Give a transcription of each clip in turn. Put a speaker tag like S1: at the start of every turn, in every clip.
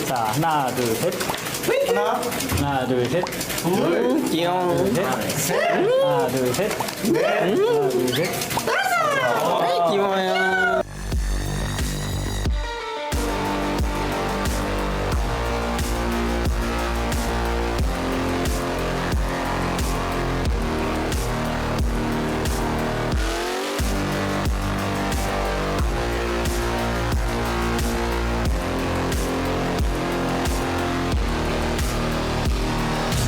S1: 자, 하나, 둘, 셋. 하나, 둘, 셋.
S2: 귀여워.
S1: 셋. 하나, 둘, 셋. 하나, 둘, 셋.
S2: 귀여워요.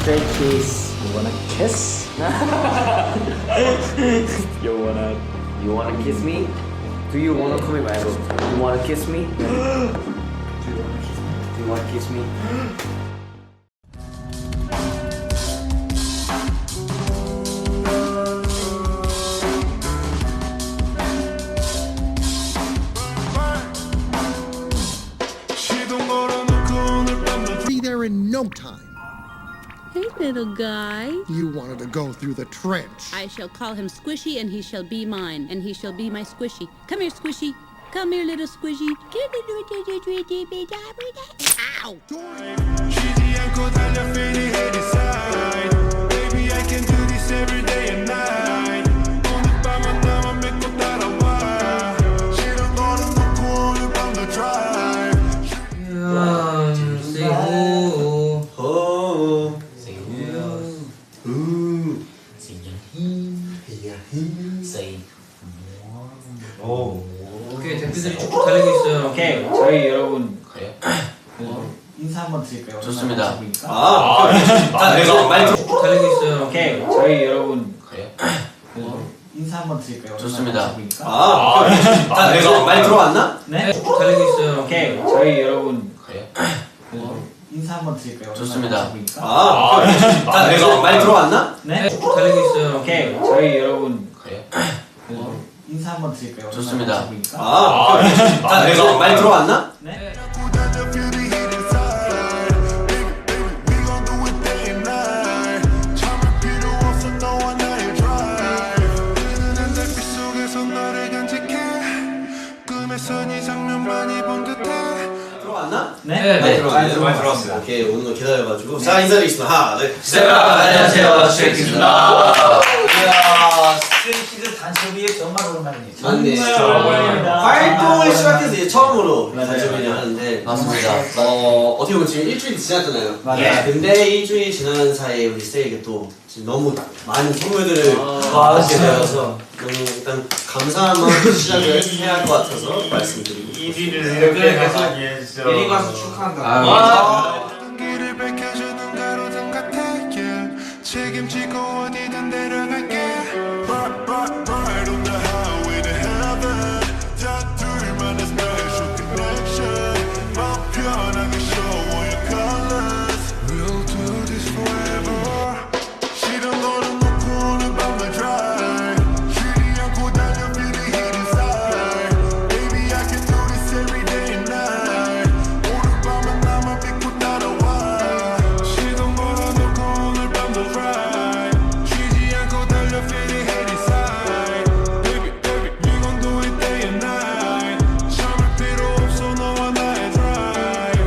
S1: Stray Kids, you wanna kiss?
S2: You wanna kiss me? Do you wanna come in 말고 You wanna kiss me? Do you wanna kiss me?
S3: Be there in no time.
S4: Hey, little guy.
S3: You wanted to go through the trench.
S4: I shall call him Squishy, and he shall be mine, and he shall be my Squishy. Come here, Squishy. Come here, little Squishy. Ow!
S5: 쉬지 않고 달려 feeling it inside. Baby I can do this every day and night. 오늘 밤은 나만 믿고 따라와. 싫은 거는 놓고 오늘 밤도 drive.
S2: Say who?
S6: Oh.
S2: Say who? Say Say 오케이 댓글들이 쭉쭉 달리고 있어요.
S1: 오케이, 저희 여러분
S2: 그래요?
S1: 인사 한번 드릴까요?
S2: 좋습니다.
S6: 내가 말 좀.
S2: 쭉쭉 달리고 있어요.
S1: 오케이, 저희 여러분
S2: 그래요?
S1: 인사 한번 드릴까요?
S2: 좋습니다.
S6: 내가 말 들어왔나?
S1: 네?
S2: 쭉쭉 달리고 있어요.
S1: 오케이, 저희 여러분
S2: 그래요?
S1: 인사 한번 드릴까요?
S2: 좋습니다.
S6: 내가 말 들어왔나?
S1: 네?
S2: 쭉쭉 달리고 있어요.
S1: 오케이, 저희 여러분
S2: 그래요?
S1: 인사 한번 드릴까요?
S2: 좋습니다.
S6: 내가 말 들어왔나?
S1: 네?
S5: 자꾸 달려 feeling it inside. Baby we gon' do it day and night. 참을 필요 없어 너와 나의 drive. 흐르는 달빛 속에서 너를 간직해. 꿈에서 네 장면 많이 본 듯해.
S6: 들어왔나?
S1: 네?
S2: 네.
S6: 많이 들어왔습니다. 오케이, 오는 거 기다려가지고. 자, 인사드리겠습니다. 하나, 둘, 셋.
S2: 안녕하세요, 스트레이키즈입니다.
S1: 이야, 스트레이키즈 단체비에 정말 오랜만이네요.
S6: 맞네.
S1: 오랜만입니다.
S6: 활동을 시작해서 이제 처음으로
S1: 맞아요.
S6: 단체전을 하는데.
S2: 맞습니다.
S6: 어떻게 보면 지금 일주일이 지났잖아요.
S1: 맞아요.
S6: 근데 일주일이 지난 사이에 우리 스테이에게 또 지금 너무 많은 선물들을
S1: 맞아요.
S6: 받게 되어서 너무 일단 감사한 마음으로 시작을 해야 할 것 같아서 말씀드리고 싶습니다.
S7: 이렇게 가서 미리 가서
S2: 축하한다.
S5: 모든 길을 밝혀주는 가로등 같아 yeah. 책임지고 어디든 데려갈게 Right on the highway to heaven 다 둘만의 special connection 마음 편하게 show all your colors We'll do this forever 싫은 거는 놓고 오늘 밤을 drive 쉬지 않고 달려 feeling it inside Baby I can do this every day and night 오늘 밤은 나만 믿고 따라와 시동 걸어놓고 오늘 밤도 drive 쉬지 않고 달려 feeling it inside Baby we gon' do it day and night 참을 필요 없어 너와 나의 drive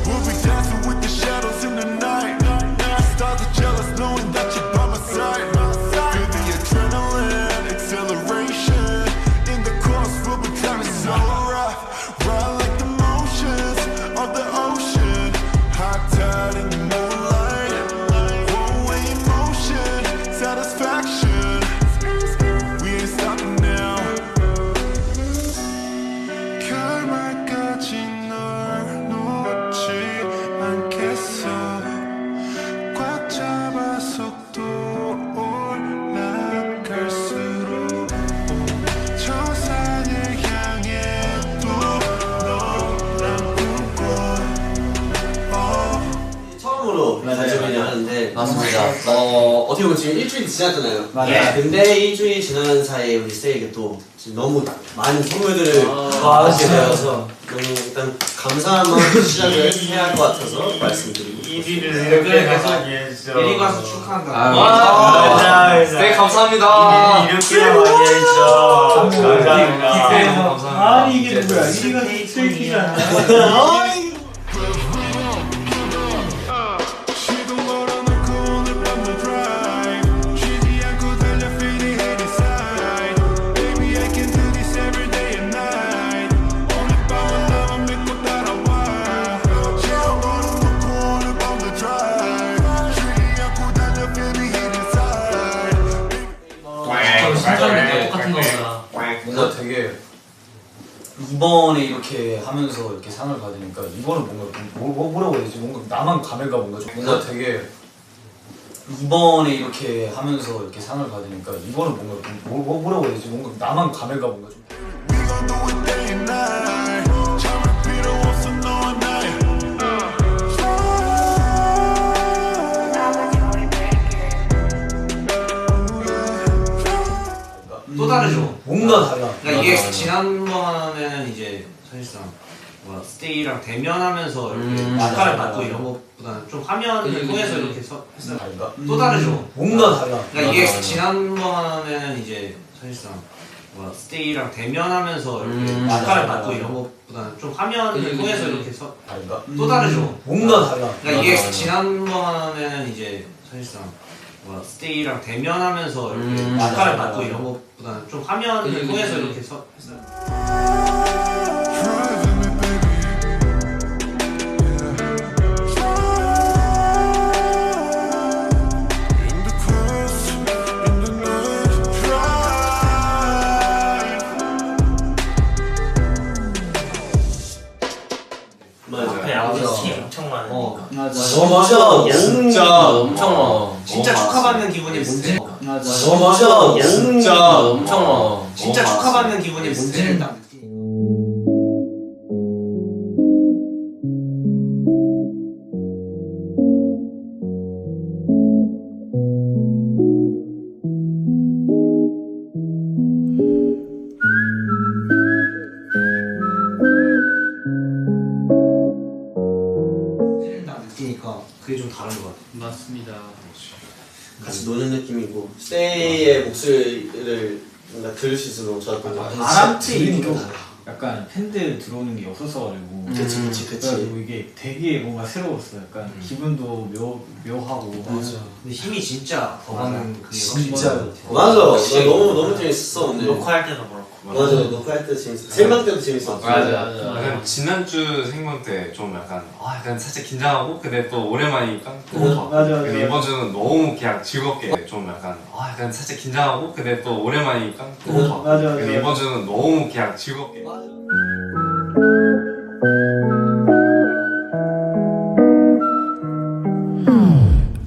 S5: We'll be dancing with the shadows in the night Start to jealous knowing that you're by my side Feel the adrenaline, acceleration In the course we'll be climbing so rough Ride like the motions of the ocean Hot tide in the moonlight One-way emotion, satisfaction We ain't stopping now 결말까지 널 놓지 않겠어 꽉 잡아 속도 올라갈수록 저 산을 향해 또 너랑 꿈꿔
S6: 처음으로 단체전을 하는데
S2: 맞습니다.
S6: 어떻게 보면 지금 일주일이 지났잖아요.
S1: 맞아요.
S6: 근데 일주일이 지난 사이에 우리 스테이에게 또 지금 너무 많은 선물들을 받게 되어서 너무 일단 감사한 마음으로 시작을 해야 할 것 같아서 말씀드리고 싶습니다.
S7: 이렇게 가서
S2: 미리 가서 축하한다.
S7: 네 감사합니다. 이렇게 많이 해주셔. 감사합니다.
S1: 아니 이게 누구야? 이리가 스트레이키즈 아니야? 이번에 이렇게 하면서 이렇게 상을 받으니까 이거는 뭔가 뭐라고 해야 되지? 뭔가 나만 감회가 뭔가 좀 뭔가 되게 이번에 이렇게 하면서 이렇게 상을 받으니까 이거는 뭔가 뭐라고 해야 되지? 뭔가 나만 감회가 뭔가 좀
S5: We gon' do it day and night 잠을 필요 없어 너와 나의
S6: 또 다르죠.
S1: 뭔가 달라.
S6: 그러니까 이게 지난번에는 이제 사실상 뭐 스테이랑 대면하면서 이렇게 축하를 받고 이런 것보다는 좀 화면을 통해서 이렇게 했어요.
S1: 아닌가?
S6: 또 다르죠.
S1: 뭔가 달라.
S6: 그러니까 이게 지난번에는 이제 사실상 뭐 스테이랑 대면하면서 이렇게 축하를 받고 이런 것보다는 좀 화면을 통해서 이렇게
S1: 아닌가?
S6: 또 다르죠.
S1: 뭔가 달라.
S6: 그러니까 이게 지난번에는 이제 사실상 뭐 스테이랑 대면하면서 이렇게 축하를 받고 이런 것보다는 좀 화면을 통해서 이렇게 했어요.
S5: Driving me baby In the class, in the night drive
S6: 맞아.
S7: 양식이 엄청 많으니까.
S1: 진짜
S7: 엄청 많아.
S6: 진짜 축하받는 기분이 뭔지
S1: 진짜
S7: 엄청 많아.
S6: 진짜 축하받는 기분이 뭔지를 딱 느끼. 딱 느끼니까 그게 좀 다른 것 같아.
S7: 맞습니다.
S6: 같이 노는 느낌이고 스테이의 목소리를 뭔가 들을 수 있어서 너무 좋았던 것 같아.
S1: 바람 트이도 약간 팬들 들어오는 게 없었어가지고
S6: 그치.
S1: 그래가지고 이게 되게 뭔가 새로웠어. 약간 기분도 묘하고
S6: 근데 힘이 진짜 더가는 그게
S1: 진짜
S6: 맞아. 나 너무 재밌었어 오늘.
S7: 녹화할 때도 그렇고.
S6: 맞아. 녹화할 때도 재밌었어. 생방 때도 재밌었어.
S8: 약간 지난주 생방 때 좀 약간 살짝 긴장하고 근데 또 오랜만이니까 너무 좋아. 근데 이번 주는 너무 그냥 즐겁게 좀 약간 살짝 긴장하고 근데 또 오랜만이니까 너무 좋아. 근데 이번 주는 너무 그냥 즐겁게.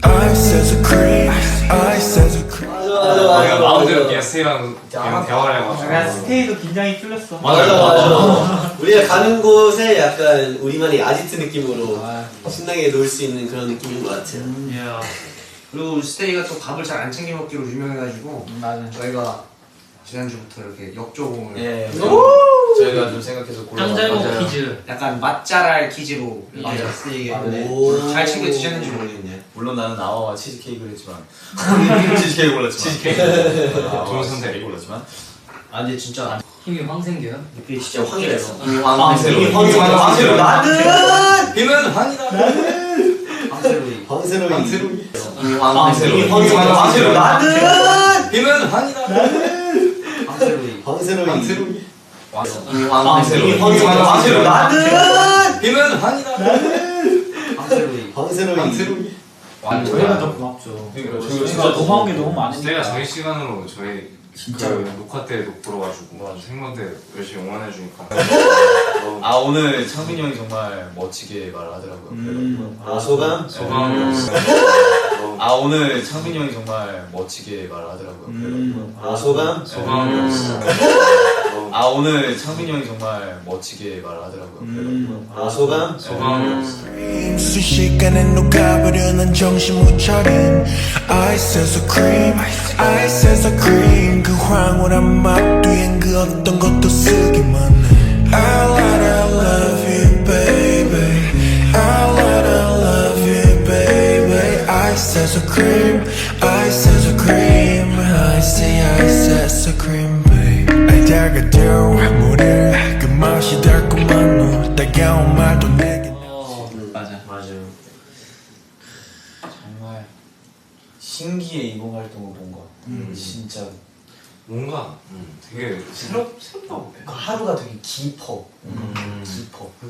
S5: Ice as a cream Ice as a cream
S8: 내가 마음대로 그냥 스테이랑 그냥 대화를 해가지고.
S1: 스테이도 긴장이 풀렸어.
S6: 맞아. 우리가 가는 곳에 약간 우리만의 아지트 느낌으로 신나게 놀 수 있는 그런 느낌인 것 같아요. 그리고 스테이가 또 밥을 잘 안 챙겨 먹기로 유명해가지고 저희가 지난주부터 이렇게 역조공을
S1: 저희가 좀 생각해서
S7: 짱잘먹 퀴즈.
S6: 약간 맛잘알 퀴즈로 스테이에게 잘 챙겨 드셨는지 모르겠네.
S1: 물론 나는 아와와 치즈케이크를 했지만
S8: 치즈케이크 골랐지만. 좋은 선택.
S1: 골랐지만
S6: 아 근데 진짜
S7: 힘이 확 생겨요?
S6: 이게 진짜 황이래서.
S1: 황새로 나는 힘은 황이다.
S6: 황새로이.
S1: 황새로 나는 힘은 황이다.
S6: 황새로이.
S1: 황새로 나는 힘은 황이다.
S6: 황새로이.
S1: 저희가 더 고맙죠. 저희가 진짜 고마운 게 너무 많으니까.
S8: 스테이가 자기 시간으로 저희 그 녹화 때도 보러가지고 생방 때 열심히 응원해주니까.
S1: 아 오늘 창빈이 형이 정말 멋지게 말을 하더라고요.
S6: 아 소감?
S1: 아 오늘 창빈이 형이 정말 멋지게 말을 하더라고요.
S6: 아 소감?
S1: 아 오늘 창빈이 형이 정말 멋지게 말을 하더라고요.
S6: 아 소감?
S5: 순식간에 녹아버려 난 정신 못 차린 Ice as a cream Ice as a cream 그 황홀한 맛 뒤엔 그 어떤 것도 쓰기만 해 I love you baby I love you baby Ice as a cream Ice as a cream Ice as a cream baby 다가져 물을 그 맛이 달콤한 너 따가운 말도 내게
S6: 맞아요.
S1: 정말 신기해 이번 활동을 뭔가 진짜
S8: 뭔가 되게 새롭다고 해.
S1: 하루가 되게 깊어.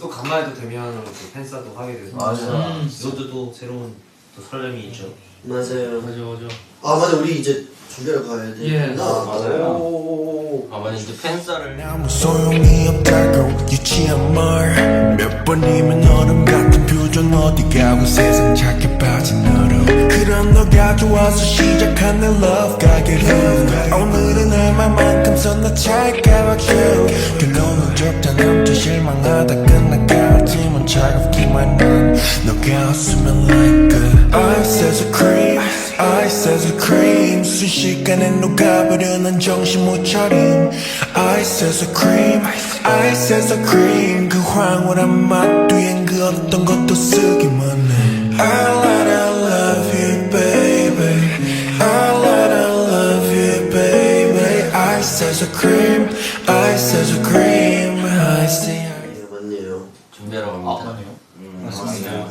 S6: 또 간만에 또 대면으로 또 팬싸도 하게 돼서
S1: 맞아.
S6: 이것도 또 새로운 또 설렘이 있죠.
S2: 맞아요.
S9: 아 맞아 우리 이제 준비하러 가야 돼.
S6: 맞아요.
S7: 아 맞아 이제 팬싸를
S5: 아무 소용이 없다고 유치한 말 몇 번이면 얼음 같은 표정 어디 가고 세상 착해 빠진 너로 그런 너가 좋아서 시작한 내 love 가게로 오늘은 얼마만큼 선나 차일까 봐줘 결론은 적다 남자 실망하다 끝나가지만 차갑기만 한 너가 없으면 like a ice as a cream ice as a cream 순식간에 녹아버려 난 정신 못 차림 ice as a cream ice as a cream 그 황홀한 맛 뒤엔 그 어떤 것도 쓰기만 해 I love you baby I love you baby ice as a cream ice as a cream ice
S9: 네, 맞네요.
S7: 준비하러 갑니다.
S1: 맞네요.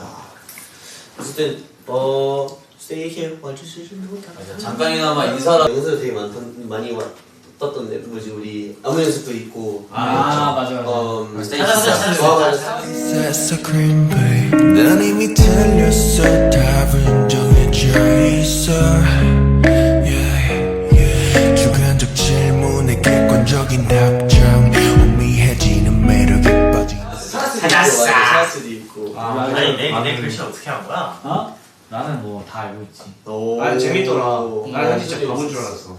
S6: 어쨌든 stay here 와주시는 분
S1: 잠깐이나마 인사라.
S6: 영상도 되게 많이 떴던데 뭐지 우리 안무 연습도 있고
S7: 맞아.
S5: Ice as a cream babe 난 이미 틀렸어 답은 정해져 있어 yeah, yeah. 주관적 질문에 객관적인 답장 오미해지는 매력에 빠진
S6: 사스도 있고
S10: 아니 내 글씨 어떻게 한 거야?
S7: 나는 뭐 다 알고 있지.
S6: 아
S10: 재밌더라. 난 진짜 바본 줄 알았어.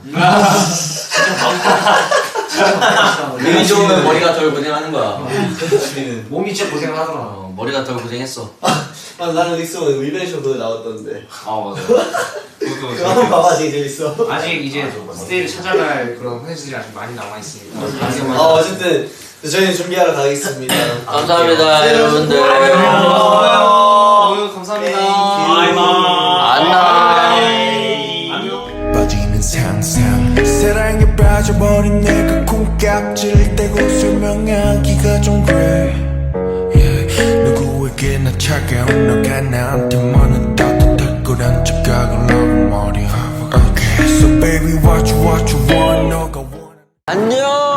S7: 운이 좋으면 머리가 덜 고생하는 거야.
S10: 몸이 진짜 고생하더라.
S7: 머리가 덜 고생했어.
S6: 나는 닉스원 위벤쇼 그거 나왔던데
S8: 맞아요.
S6: 그거
S8: 그것도
S6: 한번 봐봐 되게 재밌어
S10: 아직 이제 스테이를 찾아갈 그런 콘텐츠들이 아직 많이 남아 있습니다.
S6: 어쨌든 저희는 준비하러 가겠습니다
S7: 감사합니다 여러분들.
S8: 감사합니다.
S7: 안녕.
S5: 빠지는 상상 사랑에 빠져버린 내가 콩깍지를 떼고 설명하기가 좀 그래 yeah. 누구에게나 차가운 너가 나한테만은 따뜻할 거란 착각을 하고 말이야 okay. So baby what you want 너가 원하는
S2: 안녕.